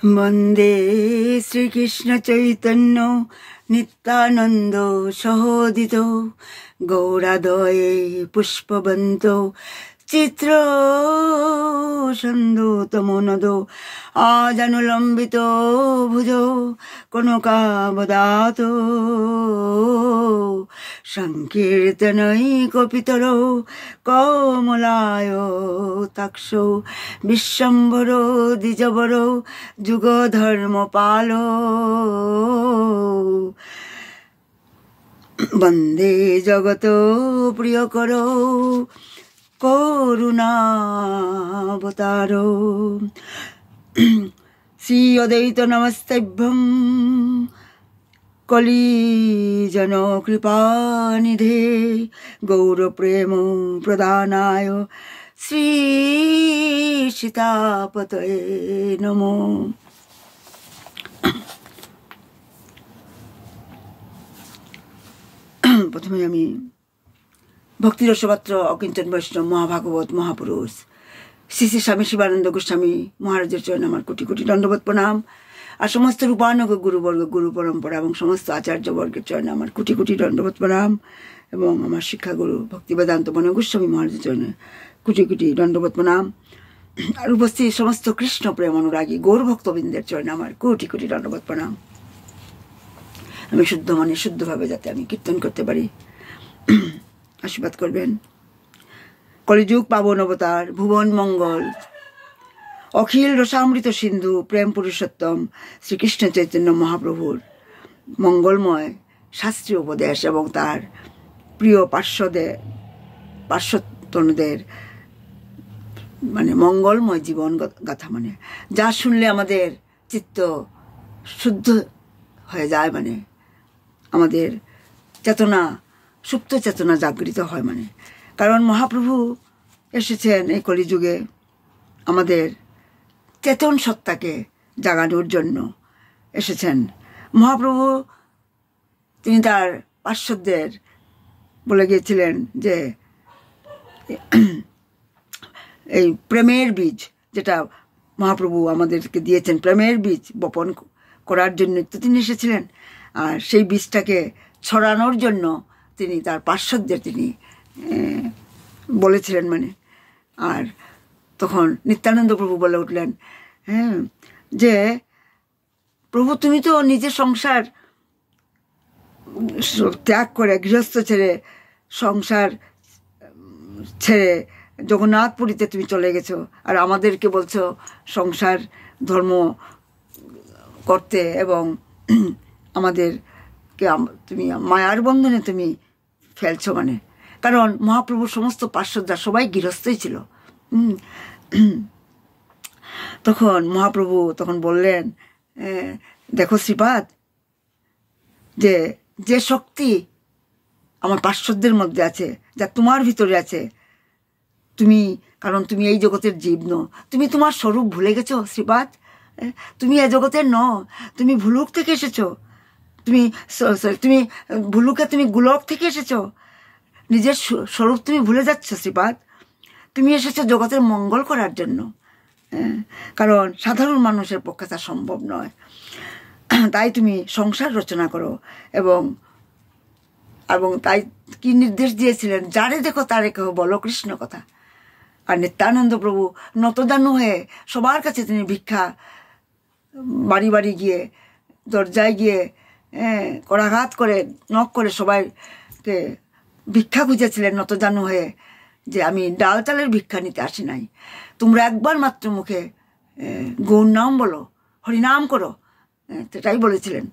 वन्दे श्रीकृष्णचैतन्य नित्यानन्द सहोदितो गौरादये पुष्पवन्तो चित्रसन्दोतमोनदो आजानुलम्बितो भुजो कनकावदातो संकीर्तनैकपितरो कमलाय ताक्षो विश्वम्भरो द्विजवरो जुगधर्मपालो वन्दे जगतो प्रियकरो करुणावतारो श्री अद्वैत नमस्तभ्यं कलिजन कृपानिधे गौरप्रेम प्रदानाय श्री सीतापतये नमो। प्रथमे आमी भक्तिरसपात्र अकिंचन वैष्णव महाभागवत महापुरुष श्री श्री स्वामी शिवानंद गोस्वामी महाराजेर चरण आमार कोटि कोटि दंडवत प्रणाम और समस्त रूपानुग गुरुवर्ग गुरु परम्परा और समस्त आचार्यवर्गेर चरण आमार कोटि कोटि दंडवत प्रणाम एवं आमार शिक्षा गुरु भक्ति वेदांत मन गोस्वामी महाराजेर चरण कोटि कोटि दंडवत प्रणाम और उपस्थित समस्त कृष्ण प्रेम अनुरागी गौर भक्तबिंदेर चरण आमार कोटि कोटि दंडवत प्रणाम। आमी शुद्ध मने शुद्ध भावे जाते आमी कीर्तन करते पारी आशीर्वाद करबेन। कलिजुग पावन अवतार भुवन मंगल अखिल रसामृत सिंधु प्रेम पुरुषोत्तम श्रीकृष्ण चैतन्य महाप्रभुर मंगलमय शास्त्रीय उपदेश एवं तार प्रिय पार्श्वतनुदेर माने मंगलमय जीवन गाथा माने जा शुनले आमादेर चित्त शुद्ध हये जाय माने आमादेर चेतना सुप्त चेतना जागृत है माने कारण महाप्रभु एसेছেন এই কলিযুগে আমাদের চেতন সত্তাকে জাগানোর জন্য এসেছেন। মহাপ্রভু তিনি তার পার্শ্বদের বলে গিয়েছিলেন যে এই প্রেমের বীজ যেটা মহাপ্রভু আমাদেরকে দিয়েছেন প্রেমের বীজ বপন করার জন্য তো তিনি এসেছিলেন আর সেই বীজটাকে ছড়ানোর জন্য তিনি তার পার্শ্বদের তিনি বলেছিলেন মানে আর তখন নিত্যানন্দ প্রভু বলে উঠলেন হ্যাঁ যে প্রভু তুমি তো নিজের সংসার ত্যাগ করে গৃহস্থ ছেড়ে সংসার ছেড়ে জগন্নাথপুরীতে তুমি চলে গেছো আর আমাদেরকে বলছো সংসার ধর্ম করতে এবং আমাদেরকে তুমি মায়ার বন্ধনে তুমি ফেলছো মানে কারণ মহাপ্রভুর সমস্ত পার্শ্বদরা সবাই গৃহস্থই ছিল। তখন মহাপ্রভু তখন বললেন দেখো শ্রীপাদ যে যে শক্তি আমার পার্শ্বদের মধ্যে আছে যা তোমার ভিতরে আছে তুমি কারণ তুমি এই জগতের জীব ন তুমি তোমার স্বরূপ ভুলে গেছো শ্রীপাদ তুমি এই জগতের ন তুমি ভুলুক থেকে এসেছো তুমি তুমি ভুলুকে তুমি গোলক থেকে এসেছো নিজের স্বরূপ তুমি ভুলে যাচ্ছ শ্রীপাদ তুমি এসেছো জগতের মঙ্গল করার জন্য কারণ সাধারণ মানুষের পক্ষে তা সম্ভব নয় তাই তুমি সংসার রচনা করো এবং এবং তাই কি নির্দেশ দিয়েছিলেন যারে দেখো তারে কেহ বলো কৃষ্ণ কথা আর নিত্যানন্দ প্রভু নতজানু হয়ে সবার কাছে তিনি ভিক্ষা বাড়ি বাড়ি গিয়ে দরজায় গিয়ে করাঘাত করে নখ করে সবাইকে ভিক্ষা খুঁজেছিলেন নতজানু হয়ে যে আমি ডাল চালের ভিক্ষা নিতে আসি নাই তোমরা একবার মাত্র মুখে গৌর নাম বলো হরিনাম করো সেটাই বলেছিলেন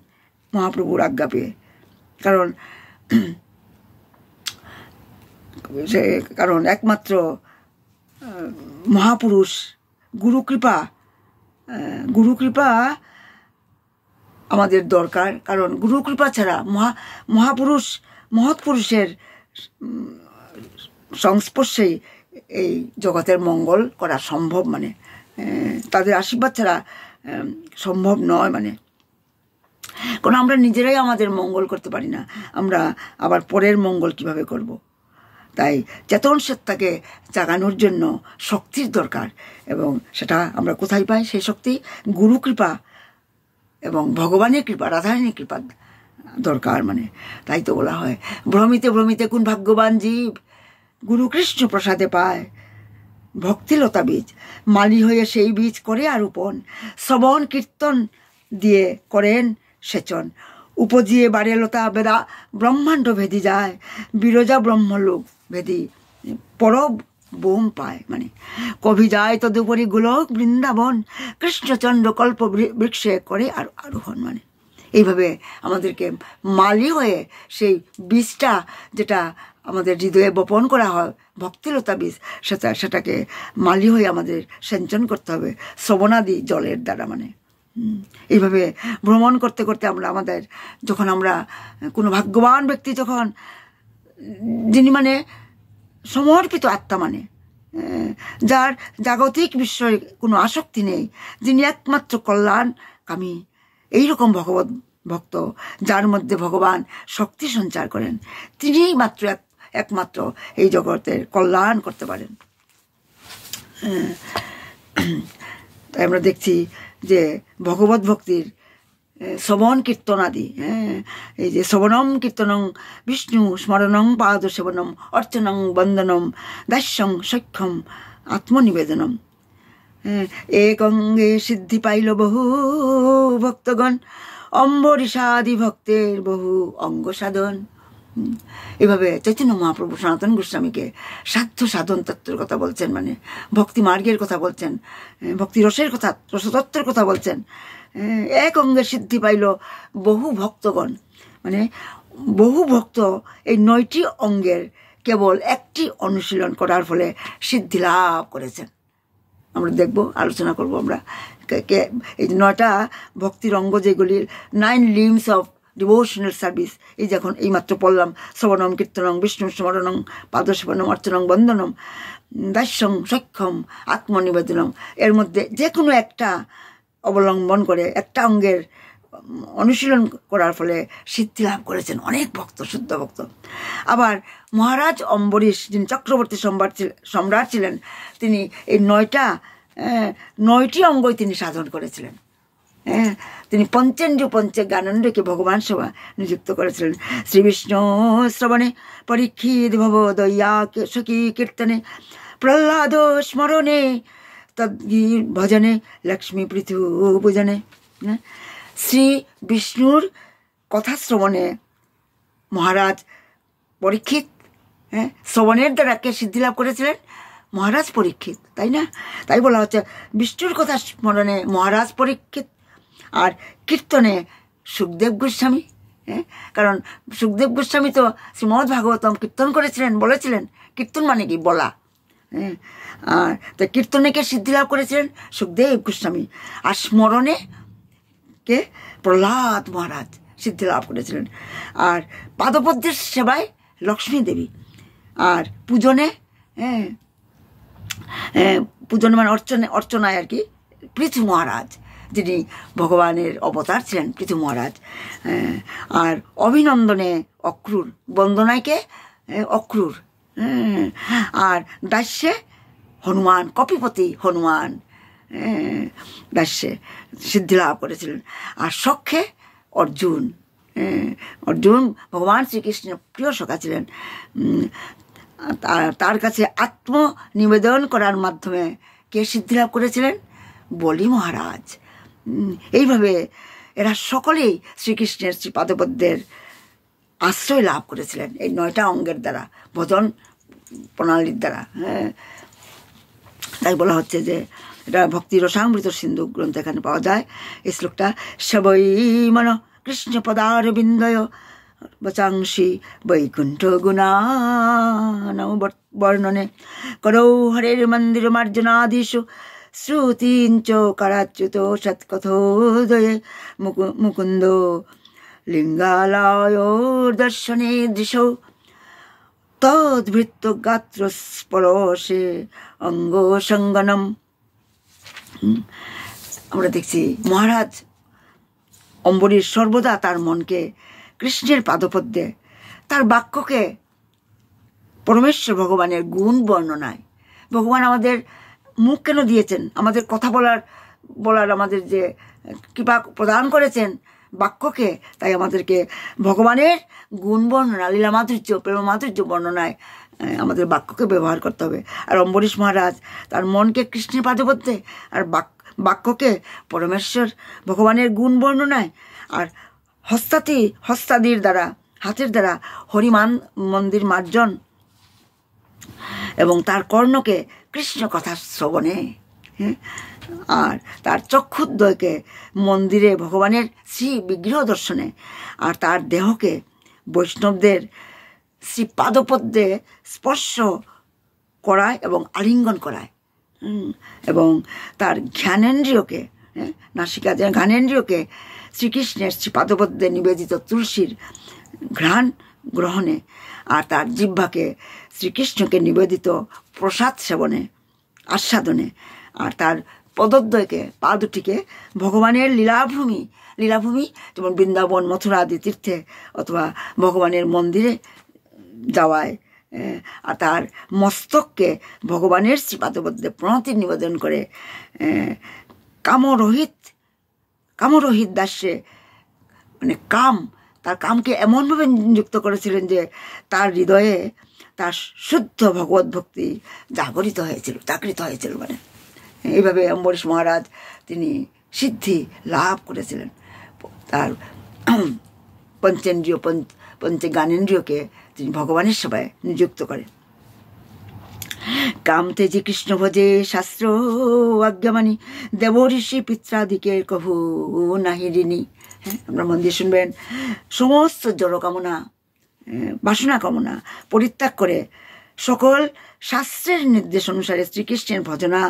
মহাপ্রভুর আজ্ঞা পেয়ে কারণ কারণ একমাত্র মহাপুরুষ গুরুকৃপা আমাদের দরকার কারণ গুরুকৃপা ছাড়া মহাপুরুষ মহৎ পুরুষের সংস্পর্শেই এই জগতের মঙ্গল করা সম্ভব মানে তাদের আশীর্বাদ ছাড়া সম্ভব নয় মানে কারণ আমরা নিজেরাই আমাদের মঙ্গল করতে পারি না আমরা আবার পরের মঙ্গল কিভাবে করব তাই চেতন সত্তাকে জাগানোর জন্য শক্তির দরকার, এবং সেটা আমরা কোথায় পাই? সেই শক্তি গুরু কৃপা এবং ভগবানের কৃপা, রাধারানীর কৃপা দরকার। মানে তাই তো বলা হয়, ভ্রমিতে ভ্রমিতে কোন ভাগ্যবান জীব গুরু কৃষ্ণ প্রসাদে পায় ভক্তিলতা বীজ, মালি হয়ে সেই বীজ করে আরোপণ, শ্রবণ কীর্তন দিয়ে করেন সেচন, উপজিয়ে বাড়ে লতা বেদা ব্রহ্মাণ্ড ভেদি যায়, বিরজা ব্রহ্মলোক ভেদি পরব বোম পায়। মানে কবি যায় তদুপরি গোলক বৃন্দাবন, কৃষ্ণচন্দ্র কল্প বৃক্ষে করে আর আরোহণ। মানে এইভাবে আমাদেরকে মালি হয়ে সেই বীজটা, যেটা আমাদের হৃদয়ে বপন করা হয় ভক্তিলতা বীজ, সেটাকে মালি হয়ে আমাদের সিঞ্চন করতে হবে শ্রবণাদি জলের দ্বারা। মানে এইভাবে ভ্রমণ করতে করতে যখন আমরা কোনো ভাগ্যবান ব্যক্তি, যখন যিনি মানে সমর্পিত আত্মা, মানে যার জাগতিক বিষয়ে কোনো আসক্তি নেই, যিনি একমাত্র কল্যাণকামী, এইরকম ভগবত ভক্ত যার মধ্যে ভগবান শক্তি সঞ্চার করেন, তিনিই মাত্র একমাত্র এই জগতের কল্যাণ করতে পারেন। তাই আমরা দেখছি যে ভগবত ভক্তির শ্রবণ কীর্তন আদি, এই যে শ্রবণম কীর্তনং বিষ্ণু স্মরণং পাদ সেবনম অর্চনং বন্দনম দাস্যং সখ্যম আত্মনিবেদনম, এক অঙ্গে সিদ্ধি পাইল বহু ভক্তগণ, অম্বরীষাদি ভক্তের বহু অঙ্গ সাধন। এভাবে চৈতন্য মহাপ্রভু সনাতন গোস্বামীকে সাধ্য সাধন তত্ত্বের কথা বলছেন, মানে ভক্তি মার্গের কথা বলছেন, ভক্তি রসের কথা, রসতত্ত্বের কথা বলছেন। এক অঙ্গের সিদ্ধি পাইল বহু ভক্তগণ, মানে বহু ভক্ত এই 9টি অঙ্গের কেবল একটি অনুশীলন করার ফলে সিদ্ধি লাভ করেছেন। আমরা দেখব, আলোচনা করব আমরা এই 9টা ভক্তির অঙ্গ, যেগুলির 9 লিম্বস অফ ডিভোশনাল সার্ভিস। এই যখন এইমাত্র পড়লাম, শ্রবণম কীর্তনং বিষ্ণু স্মরণং পাদসেবনম অর্চনং বন্দনম দাস্যং সক্ষম আত্মনিবেদনম, এর মধ্যে যে কোনো একটা অবলম্বন করে একটা অঙ্গের অনুশীলন করার ফলে সিদ্ধি লাভ করেছেন অনেক ভক্ত, শুদ্ধ ভক্ত। আবার মহারাজ অম্বরীশ, যিনি চক্রবর্তী সম্রাট ছিলেন, তিনি এই 9টি অঙ্গই তিনি সাধন করেছিলেন। তিনি পঞ্চেন্দ্র পঞ্চে জ্ঞানেন্দ্রকে ভগবান সেবা নিযুক্ত করেছিলেন। শ্রী বিষ্ণু শ্রবণে পরীক্ষিত ভব দয়া সখী কীর্তনে, প্রহ্লাদ স্মরণে তদ্গী ভজনে, লক্ষ্মী পৃথু পূজনে। শ্রী বিষ্ণুর কথা শ্রবণে মহারাজ পরীক্ষিত, শ্রবণের দ্বারা কে সিদ্ধি লাভ করেছিলেন? মহারাজ পরীক্ষিত, তাই না? তাই বলা হচ্ছে বিষ্ণুর কথা স্মরণে মহারাজ পরীক্ষিত, আর কীর্তনে সুখদেব গোস্বামী। কারণ সুখদেব গোস্বামী তো শ্রীমদ্ ভাগবতম কীর্তন করেছিলেন, বলেছিলেন। কীর্তন মানে কি? বলা। আর তো কীর্তনে কে সিদ্ধি লাভ করেছিলেন? সুখদেব গোস্বামী। আর স্মরণে কে? প্রহ্লাদ মহারাজ সিদ্ধি লাভ করেছিলেন। আর পাদপদ্মের সেবায় লক্ষ্মী দেবী। আর পূজনে মানে অর্চনায় আর কি পৃথু মহারাজ, যিনি ভগবানের অবতার ছিলেন, পৃথু মহারাজ। আর অভিনন্দনে অক্রূর, বন্দনায়কে অক্রূর। আর দাস্যে হনুমান, কপিপতি হনুমান দাস্যে সিদ্ধি লাভ করেছিলেন। আর সখ্যে অর্জুন। অর্জুন ভগবান শ্রীকৃষ্ণের প্রিয় সখা ছিলেন। তার কাছে আত্মনিবেদন করার মাধ্যমে কে সিদ্ধি লাভ করেছিলেন? বলি মহারাজ। এইভাবে এরা সকলেই শ্রীকৃষ্ণের শ্রীপাদপদ্মের আশ্রয় লাভ করেছিলেন এই 9টা অঙ্গের দ্বারা, ভজন প্রণালীর দ্বারা। তাই বলা হচ্ছে যে এটা ভক্তি রসামৃত সিন্ধু গ্রন্থ এখানে পাওয়া যায়। এই শ্লোকটা, সবই মন কৃষ্ণ পদার বিন্দয় বচাংশি বৈকুণ্ঠ গুণান বর্ণনে, করৌ হরের মন্দির মার্জনাদিষু শ্রুতিঞ্চ কারাচ্যুত সৎকথোদয়ে, মুকুন্দ লিঙ্গালয় দর্শনে দৃশৌ তদ্ভৃত্ত গাত্র স্পরশে অঙ্গ সঙ্গনম। আমরা দেখছি মহারাজ অম্বরীশ সর্বদা তার মনকে কৃষ্ণের পাদপদ্মে, তার বাক্যকে পরমেশ্বর ভগবানের গুণ বর্ণনায়। ভগবান আমাদের মুখ কেন দিয়েছেন, আমাদের কথা বলার আমাদের যে কৃপা প্রদান করেছেন বাক্যকে, তাই আমাদেরকে ভগবানের গুণ বর্ণনা, লীলা মাধুর্য, প্রেম মাধুর্য বর্ণনায় আমাদের বাক্যকে ব্যবহার করতে হবে। আর অম্বরীশ মহারাজ তার মনকে কৃষ্ণের পাদপদ্মে, আর বাক্যকে পরমেশ্বর ভগবানের গুণ বর্ণনায়, আর হস্তাদির দ্বারা, হাতের দ্বারা হরিমান মন্দির মার্জন, এবং তার কর্ণকে কৃষ্ণ কথা শ্রবণে, আর তার চক্ষুদ্বয়কে মন্দিরে ভগবানের শ্রী বিগ্রহ দর্শনে, আর তার দেহকে বৈষ্ণবদের শ্রী পাদপদ্মে স্পর্শ করায় এবং আলিঙ্গন করায়, এবং তার জ্ঞানেন্দ্রিয়কে, নাসিকা জ্ঞানেন্দ্রিয়কে শ্রীকৃষ্ণের শ্রী পাদপদ্মে নিবেদিত তুলসীর ঘ্রাণ গ্রহণে, আর তার জিহ্বাকে শ্রীকৃষ্ণকে নিবেদিত প্রসাদ সেবনে, আস্বাদনে, আর তার পদদ্বয়কে, পা দুটিকে ভগবানের লীলাভূমি যেমন বৃন্দাবন, মথুরা আদি তীর্থে অথবা ভগবানের মন্দিরে যাওয়ায়, আর তার মস্তককে ভগবানের শ্রীপাদপদ্মে প্রণতি নিবেদন করে কামরহিত দাস্যে, মানে তার কামকে এমনভাবে নিযুক্ত করেছিলেন যে তার হৃদয়ে তার শুদ্ধ ভগবত ভক্তি জাগরিত হয়েছিল। মানে এইভাবে অম্বরীশ মহারাজ তিনি সিদ্ধি লাভ করেছিলেন। তার পঞ্চেন্দ্রিয় জ্ঞানেন্দ্রিয়কে তিনি ভগবানের সেবায় নিযুক্ত করেন। কাম তেজি কৃষ্ণ ভজে শাস্ত্র আজ্ঞামানি, দেব ঋষি পিত্রাদিকের কভু নাহি ঋণী। আমরা মন দিয়ে শুনবেন। সমস্ত জড় কামনা, বাসনা কামনা পরিত্যাগ করে সকল শাস্ত্রের নির্দেশ অনুসারে শ্রীকৃষ্ণের ভজনা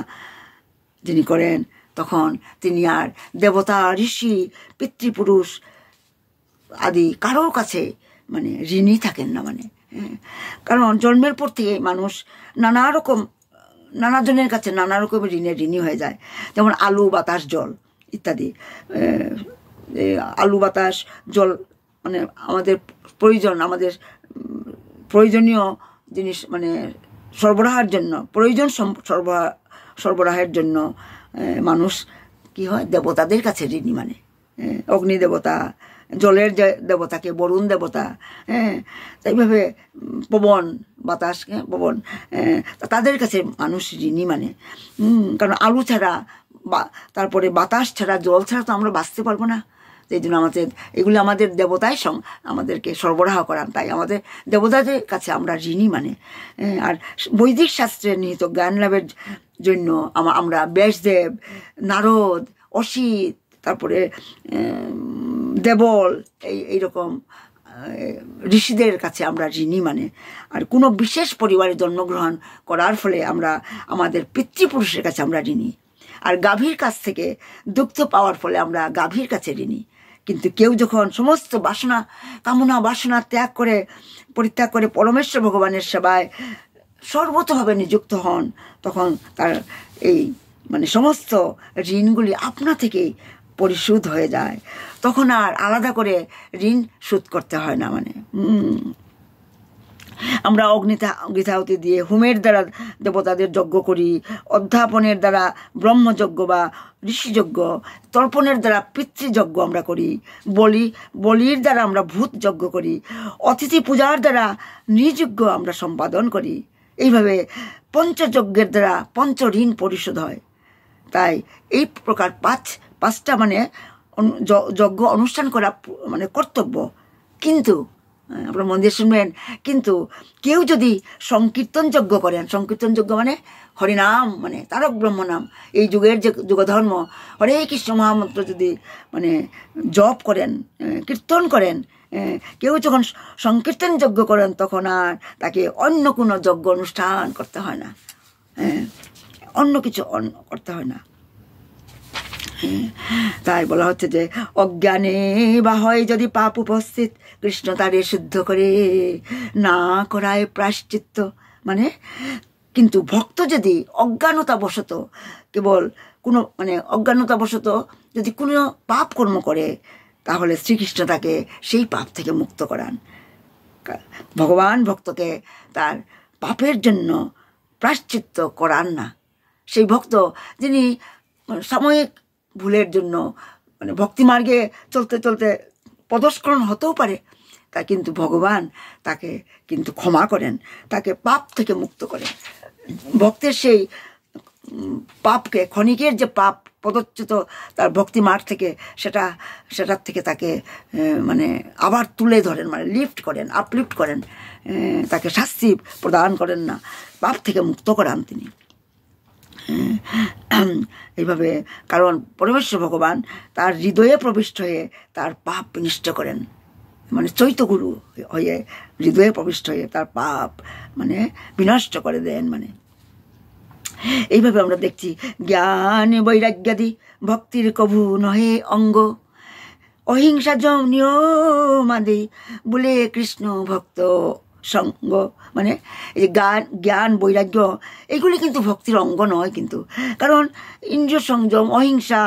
যিনি করেন, তখন তিনি আর দেবতা, ঋষি, পিতৃপুরুষ আদি কারোর কাছে মানে ঋণী থাকেন না। মানে কারণ জন্মের পর থেকে মানুষ নানা জনের কাছে নানা রকমের ঋণী হয়ে যায়। যেমন আলু, বাতাস, জল ইত্যাদি। আলু, বাতাস, জল মানে আমাদের প্রয়োজনীয় জিনিস মানে সরবরাহের জন্য মানুষ কি হয়, দেবতাদের কাছে ঋণী। মানে অগ্নি দেবতা, জলের যে দেবতাকে বরুণ দেবতা, এইভাবে পবন, বাতাস, পবন, তাদের কাছে মানুষ ঋণী। মানে কারণ আলু ছাড়া তারপরে বাতাস ছাড়া, জল ছাড়া তো আমরা বাঁচতে পারবো না। এই জন্য এগুলো আমাদের দেবতাই আমাদেরকে সরবরাহ করান, তাই আমাদের দেবতাদের কাছে আমরা ঋণী। মানে আর বৈদিক শাস্ত্রের নিহিত জ্ঞান লাভের জন্য আমরা ব্যাসদেব, নারদ, অসিত, তারপরে দেবল, এইরকম ঋষিদের কাছে আমরা ঋণী। মানে আর কোনো বিশেষ পরিবারে জন্মগ্রহণ করার ফলে আমরা আমাদের পিতৃপুরুষের কাছে আমরা ঋণী। আর গাভীর কাছ থেকে দুগ্ধ পাওয়ার ফলে আমরা গাভীর কাছে ঋণী। কিন্তু কেউ যখন সমস্ত বাসনা পরিত্যাগ করে পরমেশ্বর ভগবানের সেবায় সর্বতভাবে নিযুক্ত হন, তখন তার এই মানে সমস্ত ঋণগুলি আপনা থেকেই পরিশোধ হয়ে যায়। তখন আর আলাদা করে ঋণ শোধ করতে হয় না। মানে আমরা অগ্নিতাহুতি দিয়ে, হোমের দ্বারা দেবতাদের যজ্ঞ করি, অধ্যাপনের দ্বারা ব্রহ্মযজ্ঞ বা ঋষিযজ্ঞ, তর্পণের দ্বারা পিতৃযজ্ঞ আমরা করি, বলির দ্বারা আমরা ভূত যজ্ঞ করি, অতিথি পূজার দ্বারা নৃযজ্ঞ আমরা সম্পাদন করি। এইভাবে পঞ্চযজ্ঞের দ্বারা পঞ্চ ঋণ পরিশোধ হয়। তাই এই প্রকার পাঁচটা মানে যজ্ঞ অনুষ্ঠান করা মানে কর্তব্য। কিন্তু আপনার মন দিয়ে শুনবেন, কিন্তু কেউ যদি সংকীর্তন যজ্ঞ করেন, সংকীর্তন যজ্ঞ মানে হরিনাম, মানে তারক ব্রহ্মনাম, এই যুগের যে যুগধর্ম, হরে কৃষ্ণ মহামন্ত্র যদি মানে জপ করেন, কীর্তন করেন, কেউ যখন সংকীর্তন যজ্ঞ করেন, তখন আর তাকে অন্য কোনো যজ্ঞ অনুষ্ঠান করতে হয় না, অন্য কিছু করতে হয় না। তাই বলা হচ্ছে যে অজ্ঞানে বা হয় যদি পাপ উপস্থিত, কৃষ্ণ তারে শুদ্ধ করে না করায় প্রায়শ্চিত্ত। মানে কিন্তু ভক্ত যদি অজ্ঞানতাবশত যদি কোনো পাপ কর্ম করে, তাহলে শ্রীকৃষ্ণ তাকে সেই পাপ থেকে মুক্ত করান। ভগবান ভক্তকে তার পাপের জন্য প্রায়শ্চিত্ত করান না। সেই ভক্ত যিনি সাময়িক ভুলের জন্য মানে ভক্তিমার্গে চলতে চলতে পদস্খলন হতেও পারে, তা কিন্তু ভগবান তাকে কিন্তু ক্ষমা করেন, তাকে পাপ থেকে মুক্ত করেন। ভক্তের সেই পাপকে, ক্ষণিকের যে পাপ পদচ্যুত তার ভক্তিমার্গ থেকে, সেটার থেকে তাকে মানে আবার তুলে ধরেন, মানে লিফট করেন, আপলিফট করেন, তাকে শাস্তি প্রদান করেন না, পাপ থেকে মুক্ত করান তিনি। এইভাবে, কারণ পরমেশ্বর ভগবান তার হৃদয়ে প্রবিষ্ট হয়ে তার পাপ বিনষ্ট করেন, মানে চৈতগুরু হয়ে হৃদয়ে প্রবিষ্ট হয়ে তার পাপ মানে বিনষ্ট করে দেন। মানে এইভাবে আমরা দেখছি জ্ঞান বৈরাগ্যাদি ভক্তির কভু নহে অঙ্গ, অহিংসা যম নিয়মাদি বলে কৃষ্ণ ভক্ত সঙ্গ। মানে এই জ্ঞান বৈরাগ্য এগুলি কিন্তু ভক্তির অঙ্গ নয় কিন্তু, কারণ ইন্দ্রিয় সংযম, অহিংসা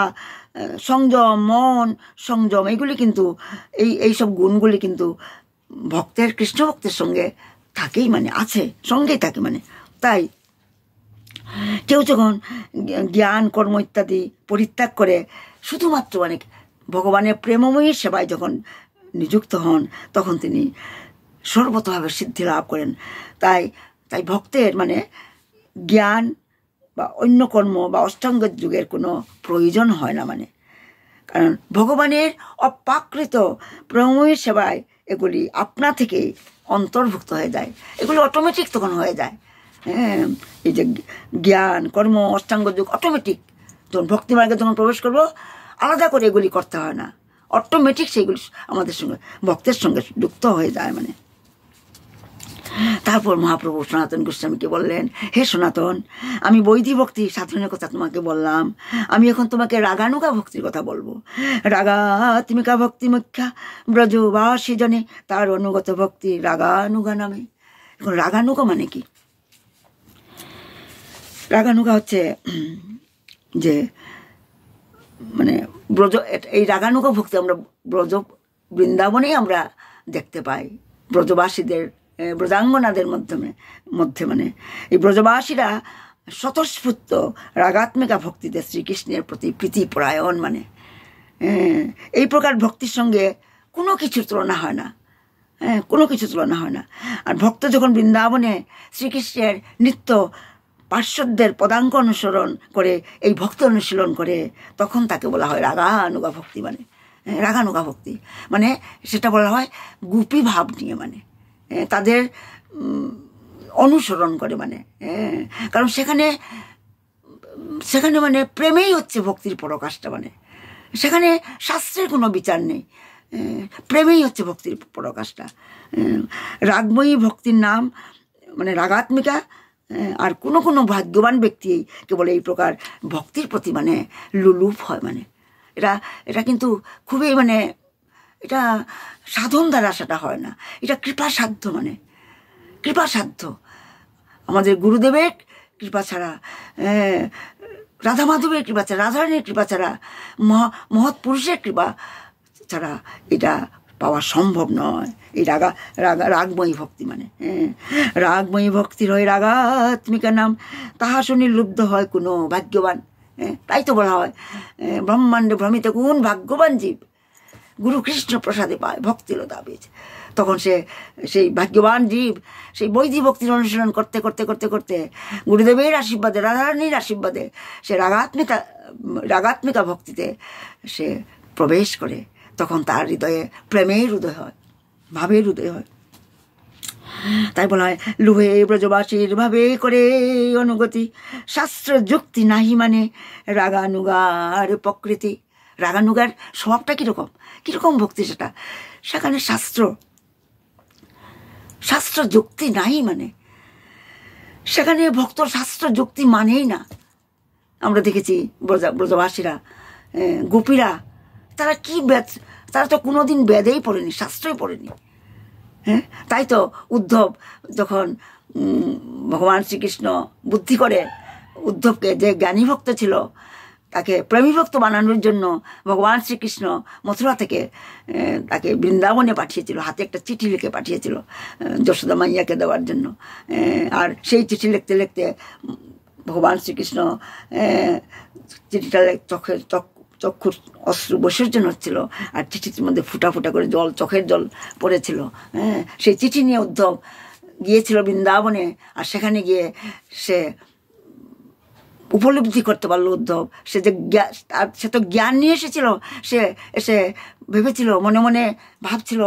সংযম, মন সংযম, এগুলি কিন্তু এইসব গুণগুলি কিন্তু ভক্তের, কৃষ্ণ ভক্তের সঙ্গে থাকেই, মানে আছে, সঙ্গেই থাকে। মানে তাই কেউ যখন জ্ঞান কর্ম ইত্যাদি পরিত্যাগ করে শুধুমাত্র মানে ভগবানের প্রেমময়ী সেবায় যখন নিযুক্ত হন, তখন তিনি সর্বতভাবে সিদ্ধি লাভ করেন। তাই ভক্তের মানে জ্ঞান বা অন্য কর্ম বা অষ্টাঙ্গ যুগের কোনো প্রয়োজন হয় না। মানে কারণ ভগবানের অপ্রাকৃত প্রেমময়ী সেবায় এগুলি আপনা থেকেই অন্তর্ভুক্ত হয়ে যায়, এগুলি অটোমেটিক তখন হয়ে যায়। এই যে জ্ঞান কর্ম অষ্টাঙ্গ যোগ অটোমেটিক, যখন ভক্তিমার্গে যখন প্রবেশ করবো আলাদা করে এগুলি করতে হয় না, অটোমেটিক সেইগুলি আমাদের সঙ্গে ভক্তের সঙ্গে যুক্ত হয়ে যায়। মানে তারপর মহাপ্রভু সনাতন গোস্বামীকে বললেন, হে সনাতন, আমি বৈধি ভক্তি সাধনের কথা তোমাকে বললাম, আমি এখন তোমাকে রাগানুগা ভক্তির কথা বলবো। রাগাত্মিকা ভক্তি মুখ্যা ব্রজবাসী জনে তার অনুগত ভক্তি রাগানুগা নামে। এখন রাগানুগা মানে কি? রাগানুগা হচ্ছে যে মানে ব্রজ, এই রাগানুগা ভক্তি আমরা ব্রজ বৃন্দাবনেই আমরা দেখতে পাই, ব্রজবাসীদের ব্রজাঙ্গনাদের মধ্যে মানে এই ব্রজবাসীরা স্বতঃস্ফূর্ত রাগাত্মিকা ভক্তিতে শ্রীকৃষ্ণের প্রতি প্রীতিপরায়ণ। মানে এই প্রকার ভক্তির সঙ্গে কোনো কিছুর তুলনা হয় না, কোনো কিছু তুলনা হয় না। আর ভক্ত যখন বৃন্দাবনে শ্রীকৃষ্ণের নিত্য পার্শ্বদের পদাঙ্ক অনুসরণ করে এই ভক্ত অনুশীলন করে, তখন তাকে বলা হয় রাগানুগা ভক্তি। মানে রাগানুগা ভক্তি মানে সেটা বলা হয় গোপী ভাব নিয়ে, মানে তাদের অনুসরণ করে। মানে কারণ সেখানে মানে প্রেমেই হচ্ছে ভক্তির পরাকাষ্ঠা। মানে সেখানে শাস্ত্রের কোনো বিচার নেই, প্রেমেই হচ্ছে ভক্তির পরাকাষ্ঠা। রাগময়ী ভক্তির নাম মানে রাগাত্মিকা। আর কোনো ভাগ্যবান ব্যক্তি কেবল এই প্রকার ভক্তির প্রতি মানে লুলুপ হয়। মানে এটা কিন্তু খুবই মানে এটা সাধন দ্বারা সেটা হয় না, এটা কৃপাসাধ্য। মানে কৃপাসাধ্য আমাদের গুরুদেবের কৃপা ছাড়া, রাধা মাধবের কৃপা ছাড়া, রাধারানীর কৃপা ছাড়া, মহৎ পুরুষের কৃপা ছাড়া এটা পাওয়া সম্ভব নয়। এই রাগময়ী ভক্তি মানে রাগময়ী ভক্তির হয় রাগাত্মিকা নাম, তাহা শুনি লুব্ধ হয় কোনো ভাগ্যবান। তাই তো বলা হয় ব্রহ্মাণ্ডে ভ্রমিত কোন ভাগ্যবান জীব গুরু কৃষ্ণ প্রসাদে পায় ভক্তিলতা বীজ। তখন সেই ভাগ্যবান জীব সেই বৈধি ভক্তির অনুশীলন করতে করতে করতে করতে গুরুদেবের আশীর্বাদে, রাধারানীর আশীর্বাদে সে রাগাত্মিকা ভক্তিতে সে প্রবেশ করে। তখন তার হৃদয়ে প্রেমের উদয় হয়, ভাবের উদয় হয়। তাই বলা হয় লুহে ব্রজবাসীর ভাবে করে অনুগতি, শাস্ত্র যুক্তি নাহি মানে রাগানুগার প্রকৃতি। রাগানুগার স্বভাবটা কিরকম ভক্তি সেটা, সেখানে শাস্ত্র যুক্তি নাই। মানে সেখানে ভক্তর শাস্ত্র যুক্তি মানেই না। আমরা দেখেছি ব্রজবাসীরা, গোপীরা, তারা তো কোনোদিন বেদেই পড়েনি, শাস্ত্রই পড়েনি। তাই তো উদ্ধব যখন ভগবান শ্রীকৃষ্ণ বুদ্ধি করে উদ্ধবকে, যে জ্ঞানী ভক্ত ছিল, তাকে প্রেমীভক্ত বানানোর জন্য ভগবান শ্রীকৃষ্ণ মথুরা থেকে তাকে বৃন্দাবনে পাঠিয়েছিল, হাতে একটা চিঠি লিখে পাঠিয়েছিল যশোদা মাইয়াকে দেওয়ার জন্য। আর সেই চিঠি লিখতে লিখতে ভগবান শ্রীকৃষ্ণ চিঠিটা চক্ষুর অশ্রু বিসর্জন হচ্ছিল, আর চিঠির মধ্যে ফুটা ফুটা করে জল, চোখের জল পড়েছিল। সেই চিঠি নিয়ে উদ্ধব গিয়েছিল বৃন্দাবনে, আর সেখানে গিয়ে সে উপলব্ধি করতে পারলো উদ্ধব, সে তো জ্ঞান নিয়ে এসেছিল। সে এসে ভেবেছিল, মনে মনে ভাবছিল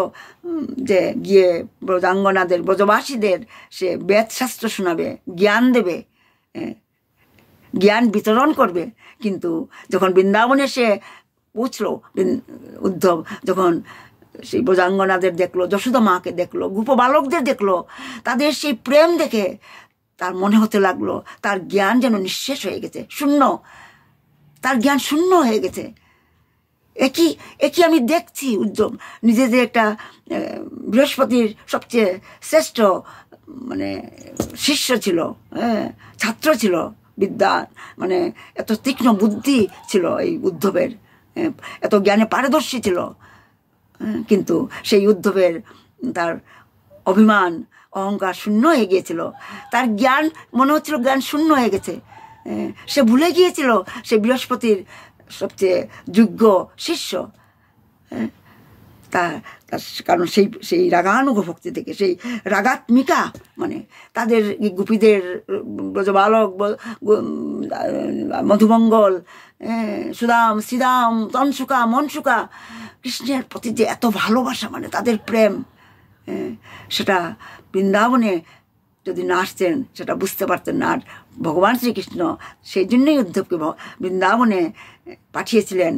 যে গিয়ে ব্রজাঙ্গনাদের, ব্রজবাসীদের সে বেদশাস্ত্র শোনাবে, জ্ঞান দেবে, জ্ঞান বিতরণ করবে। কিন্তু যখন বৃন্দাবনে সে পৌঁছলো, উদ্ধব যখন সেই ব্রজাঙ্গনাদের দেখলো, যশোদা মাকে দেখলো, গোপবালকদের দেখলো, তাদের সেই প্রেম দেখে তার মনে হতে লাগলো তার জ্ঞান যেন নিঃশেষ হয়ে গেছে, শূন্য, তার জ্ঞান শূন্য হয়ে গেছে। একই আমি দেখছি। উদ্ধব নিজেদের একটা বৃহস্পতির সবচেয়ে শ্রেষ্ঠ শিষ্য ছিল, ছাত্র ছিল, বিদ্যা এত তীক্ষ্ণ বুদ্ধি ছিল এই উদ্ধবের, এত জ্ঞানে পারদর্শী ছিল। কিন্তু সেই উদ্ধবের তার অভিমান, অহংকার শূন্য হয়ে গিয়েছিল। তার জ্ঞান মনে হচ্ছিল জ্ঞান শূন্য হয়ে গেছে। সে ভুলে গিয়েছিল সে বৃহস্পতির সবচেয়ে যোগ্য শিষ্য। কারণ সেই রাগানুগ ভক্তি থেকে, সেই রাগাত্মিকা, তাদের গোপীদের, ব্রজবালক, মধুমঙ্গল, সুদাম, শ্রীদাম, তনসুকা, মনসুকা, কৃষ্ণের প্রতি যে এত ভালোবাসা, তাদের প্রেম, সেটা বৃন্দাবনে যদি না আসতেন সেটা বুঝতে পারতেন না। আর ভগবান শ্রীকৃষ্ণ সেই জন্যই উদ্ধবকে বৃন্দাবনে পাঠিয়েছিলেন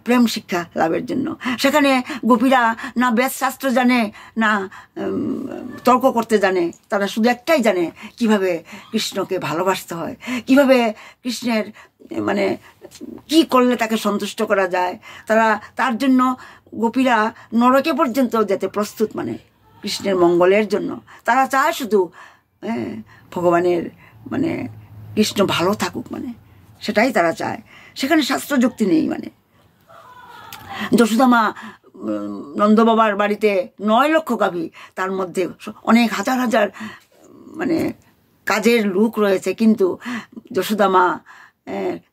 প্রেম শিক্ষা লাভের জন্য। সেখানে গোপীরা না বেদশাস্ত্র জানে, না তর্ক করতে জানে, তারা শুধু একটাই জানে, কিভাবে কৃষ্ণকে ভালোবাসতে হয়, কিভাবে কৃষ্ণের কি করলে তাকে সন্তুষ্ট করা যায়। তার জন্য গোপীরা নরকে পর্যন্ত যেতে প্রস্তুত, কৃষ্ণের মঙ্গলের জন্য। তারা চায় শুধু ভগবানের কৃষ্ণ ভালো থাকুক, সেটাই তারা চায়। সেখানে শাস্ত্র যুক্তি নেই। যশোদা মা নন্দবাবার বাড়িতে 9 লক্ষ গাভী, তার মধ্যে অনেক হাজার হাজার কাজের লোক রয়েছে, কিন্তু যশোদা মা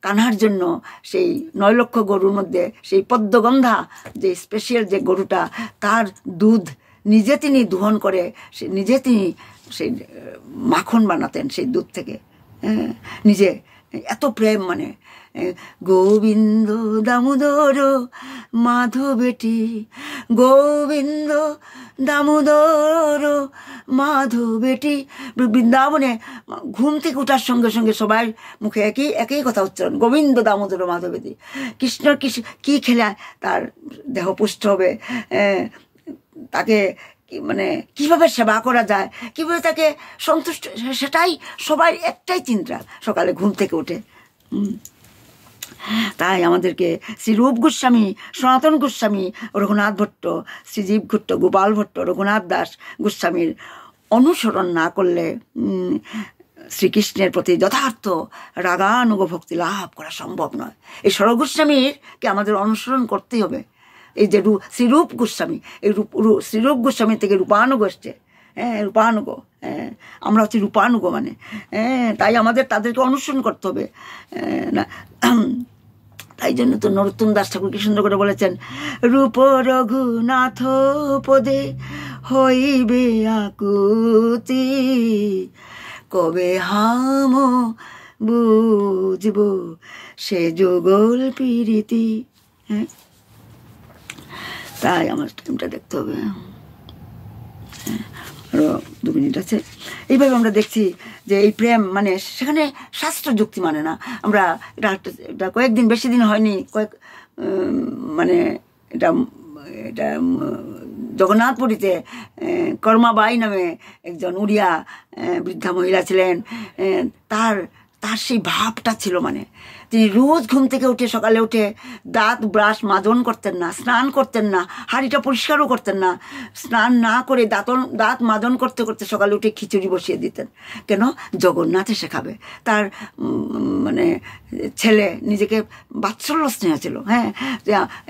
কানহার জন্য সেই 9 লক্ষ গরুর মধ্যে সেই পদ্মগন্ধা যে স্পেশাল যে গরুটা, তার দুধ নিজে তিনি দোহন করে নিজে তিনি সেই মাখন বানাতেন সেই দুধ থেকে, নিজে। এত প্রেম, গোবিন্দ দামোদর মাধবেটি, গোবিন্দ দামোদর মাধবেটি। বৃন্দাবনে ঘুম থেকে ওঠার সঙ্গে সঙ্গে সবাই মুখে একই কথা উচ্চারণ, গোবিন্দ দামোদর মাধবেটি। কৃষ্ণর কি খেলে তার দেহ পুষ্ট হবে, তাকে কিভাবে সেবা করা যায়, কিভাবে তাকে সন্তুষ্ট, সেটাই সবাই একটাই চিন্তা সকালে ঘুম থেকে উঠে। তাই আমাদেরকে শ্রীরূপ গোস্বামী, সনাতন গোস্বামী, রঘুনাথ ভট্ট, শ্রীজীব ভট্ট, গোপাল ভট্ট, রঘুনাথ দাস গোস্বামীর অনুসরণ না করলে শ্রীকৃষ্ণের প্রতি যথার্থ রাগানুগ ভক্তি লাভ করা সম্ভব নয়। এই স্বরগোস্বামীকে আমাদের অনুসরণ করতেই হবে। এই যে শ্রীরূপ গোস্বামী, এই শ্রীরূপ গোস্বামী থেকে রূপানুগ এসছে, রূপানুগ, আমরা হচ্ছি রূপানুগ, তাই আমাদের তাদেরকে অনুসরণ করতে হবে না। তাই জন্য তো নরোত্তম দাস ঠাকুর কি সুন্দর করে বলেছেন, রূপ রঘুনাথ পদে হইবে আকুতি, কবে হাম বুঝব সে যুগল প্রীতি। তাই আমার টাইমটা দেখতে হবে, আরো 2 মিনিট আছে। এইভাবে আমরা দেখছি যে এই প্রেম সেখানে শাস্ত্র যুক্তি না। আমরা এটা কয়েকদিন, বেশি দিন হয়নি, এটা জগন্নাথপুরীতে কর্মাবাই নামে একজন উড়িয়া বৃদ্ধা মহিলা ছিলেন। তার সেই ভাবটা ছিল, তিনি রোজ ঘুম থেকে উঠে সকালে উঠে দাঁত ব্রাশ মাজন করতেন না, স্নান করতেন না, হাঁড়িটা পরিষ্কারও করতেন না। স্নান না করে দাঁত মাজন করতে করতে সকালে উঠে খিচুড়ি বসিয়ে দিতেন। কেন? জগন্নাথ এসে খাবে। তার মানে ছেলে নিজেকে বাৎসল্য স্নেহ ছিল, হ্যাঁ,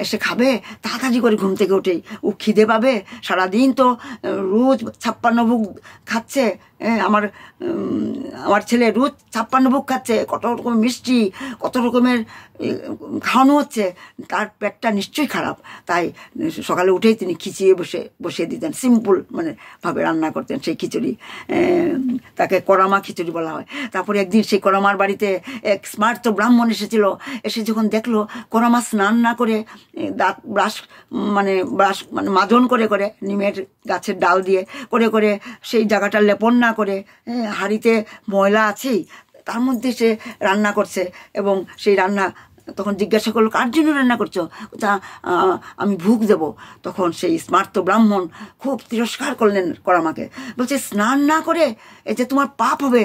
এসে খাবে। তাড়াতাড়ি করে ঘুম থেকে উঠেই ও খিদে পাবে। সারাদিন তো রোজ 56 ভোগ খাচ্ছে, আমার ছেলে রোজ 56 ভোগ খাচ্ছে, কত রকমের মিষ্টি, কত রকমের খাওয়ানো হচ্ছে, তার পেটটা নিশ্চয়ই খারাপ। তাই সকালে উঠেই তিনি খিচিয়ে বসিয়ে দিতেন। সিম্পল মানে ভাবে রান্না করতেন সেই খিচুড়ি। তাকে করামা খিচুড়ি বলা হয়। তারপরে একদিন সেই করামার বাড়িতে এক স্মার্ত ব্রাহ্মণ এসেছিল। এসে যখন দেখলো করামা স্নান না করে দাঁত ব্রাশ মানে মাজন করে করে নিমের গাছের ডাল দিয়ে করে সেই জায়গাটা লেপন না করে, হাঁড়িতে ময়লা আছেই, তার মধ্যে সে রান্না করছে। এবং সেই রান্না তখন জিজ্ঞাসা করলো, কার জন্য রান্না করছো? তা আমি ভোগ দেব। তখন সেই স্মার্ত ব্রাহ্মণ খুব তিরস্কার করলেন করামাকে। বলছে, স্নান না করে, এই যে তোমার পাপ হবে,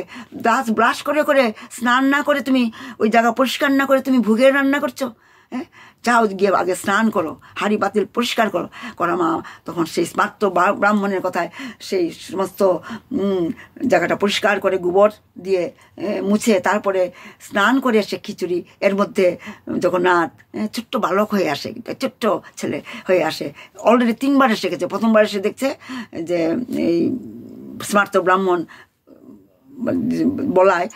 দাঁত ব্রাশ করে করে স্নান না করে, তুমি ওই জায়গা পরিষ্কার না করে তুমি ভোগের রান্না করছো। হ্যাঁ, যাও গিয়ে আগে স্নান করো, হাঁড়ি পাতিল পরিষ্কার করো। করামা তখন সেই স্মার্ত ব্রাহ্মণের কথায় সেই সমস্ত জায়গাটা পরিষ্কার করে গোবর দিয়ে মুছে তারপরে স্নান করে এসে খিচুড়ি, এর মধ্যে জগন্নাথ ছোট্ট বালক হয়ে আসে, ছোট্ট ছেলে হয়ে আসে। অলরেডি 3 বার এসে গেছে। প্রথমবার এসে দেখছে যে এই স্মার্ত ব্রাহ্মণ বলায়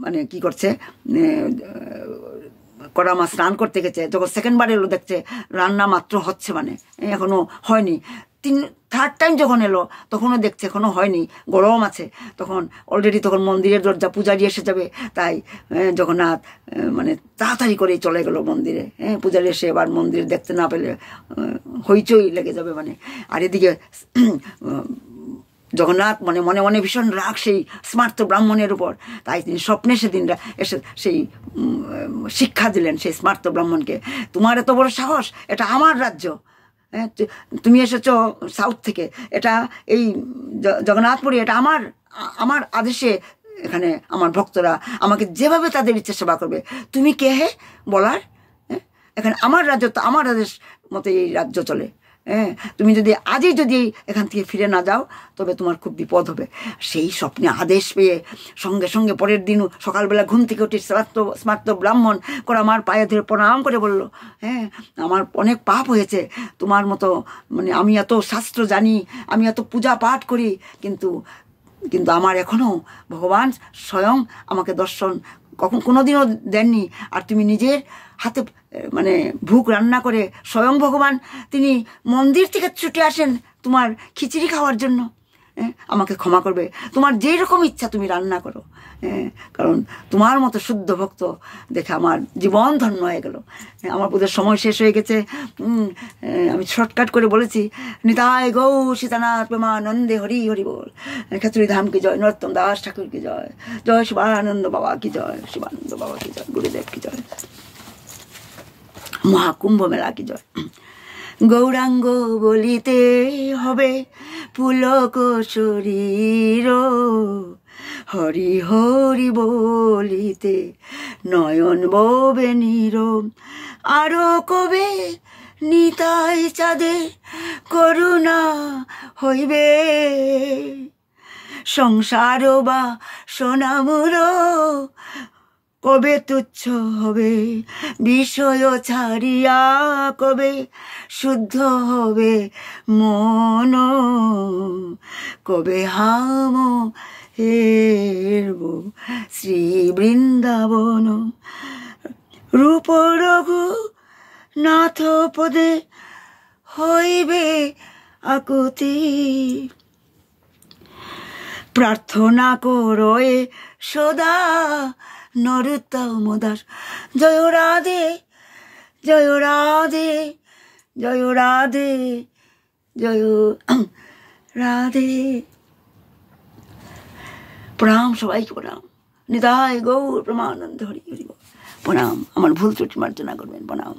মানে কি করছে, করামা স্নান করতে গেছে। যখন 2nd বার এলো দেখছে রান্না মাত্র হচ্ছে, মানে এখনো হয়নি। 3rd টাইম যখন এলো তখনও দেখছে এখনো হয়নি, গরম আছে। তখন অলরেডি তখন মন্দিরের দরজা, পূজারি এসে যাবে। তাই জগন্নাথ মানে তাড়াতাড়ি করেই চলে গেল মন্দিরে। পূজারি এসে এবার মন্দির দেখতে না পেলে হইচই লেগে যাবে মানে। আর এদিকে জগন্নাথ মনে মনে মনে ভীষণ রাগ সেই স্মার্ত ব্রাহ্মণের উপর। তাই তিনি স্বপ্নে সেদিন এসে সেই শিক্ষা দিলেন সেই স্মার্ত ব্রাহ্মণকে, তোমার এত বড় সাহস, এটা আমার রাজ্য, তুমি এসেছো সাউথ থেকে, এটা এই জগন্নাথপুরী, এটা আমার আদেশে এখানে আমার ভক্তরা আমাকে যেভাবে তাদের ইচ্ছে সেবা করবে, তুমি কে হে বলার? এখানে আমার রাজ্য, তো আমার আদেশ মতো এই রাজ্য চলে। তুমি আজই যদি এখান থেকে ফিরে না যাও তবে তোমার খুব বিপদ হবে। সেই স্বপ্নে আদেশ পেয়ে সঙ্গে সঙ্গে পরের দিন সকালবেলা ঘুম থেকে উঠে স্মার্ত ব্রাহ্মণ করে আমার পায়ে ধরে প্রণাম করে বলল, আমার অনেক পাপ হয়েছে, তোমার মতো মানে আমি এত শাস্ত্র জানি, আমি এত পূজা পাঠ করি, কিন্তু আমার এখনও ভগবান স্বয়ং আমাকে দর্শন কোনোদিনও দেননি। আর তুমি নিজের হাতে মানে ভোগ রান্না করে স্বয়ং ভগবান তিনি মন্দির থেকে ছুটে আসেন তোমার খিচুড়ি খাওয়ার জন্য। আমাকে ক্ষমা করবে, তোমার যেই রকম ইচ্ছা তুমি রান্না করো, কারণ তোমার মতো শুদ্ধ ভক্ত দেখে আমার জীবন ধন্য হয়ে গেল। আমার বোধহয় সময় শেষ হয়ে গেছে, আমি শর্টকাট করে বলেছি। নিতাই গৌ সীতানাথ প্রেমানন্দে হরি হরি বল। খেচুরি ধাম কি জয়, নরোত্তম দাস ঠাকুর কি জয়, জয় শিবানন্দ বাবা কি জয়, শিবানন্দ বাবা কি জয়, গুরুদেব কি জয়, মহাকুম্ভ মেলা কি জয়। গৌরাঙ্গ বলিতে হবে পুলক শরীর, হরি হরি বলিতে নয়ন ববে নীরব। আরো কবে নিতাই চাঁদে করুণা হইবে, সংসার বা সোনামুর কবে তুচ্ছ হবে, বিষয় ছাড়িয়া কবে শুদ্ধ হবে মন, কবে হাম হেরব শ্রী বৃন্দাবন। রূপ রঘু নাথ পদে হইবে আকুতি, প্রার্থনা করো সদা নরোত্তম দাস। জয় রাধে জয় রাধে জয় রাধে জয় রাধে। প্রণাম সবাইকে, প্রণাম। নিতাই গৌর প্রেমানন্দ হরি হরি বল। প্রণাম। আমার ভুল ত্রুটি মার্জনা করবেন। প্রণাম।